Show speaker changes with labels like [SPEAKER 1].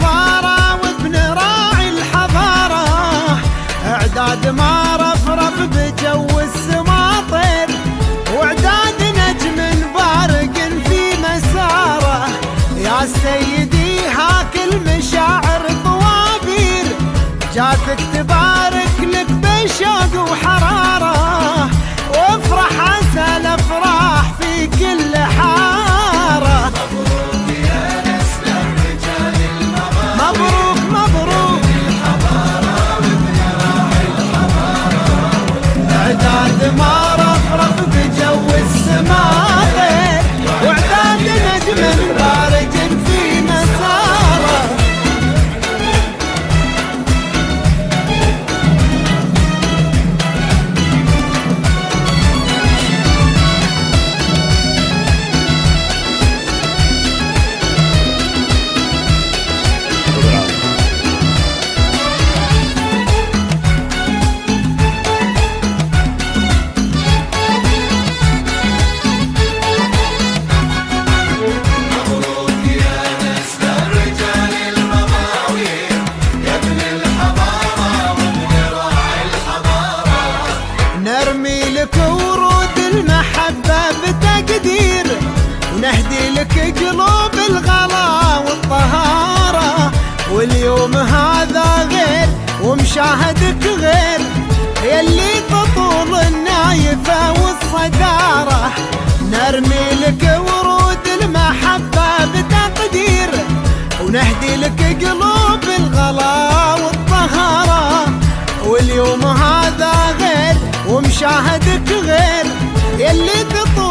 [SPEAKER 1] الحضارة وابن راعي الحضارة، اعداد ما رفرف بجو السماطر، واعداد نجم بارق في مساره. يا سيدي هاك المشاعر طوابير، جاتك تبارك لك بشوق وحرارة، وافرح عسى الافراح في كل حارة.
[SPEAKER 2] مبروك يا نسل الرجال المبارك،
[SPEAKER 1] مبروك مبروك
[SPEAKER 2] الحضارة وابن راعي الحضارة،
[SPEAKER 1] اعداد ما رفرف بجو السماطر، واعداد نجم بارق في مساره.
[SPEAKER 2] مبروك يا نسل الرجال المباوير، يا ابن الحضارة وابن راعي الحضارة.
[SPEAKER 1] نرمي لك ورود المحبة بتقدير، ونهدي لك قلوب الغلا والطهارة. واليوم هذا غير ومشاهدك غير، يلي تطول النايفة والصدارة. نرمي لك ورود المحبة بتقدير، ونهدي لك قلوب الغلا والطهارة. واليوم هذا غير ومشاهدك غير، يلي تطول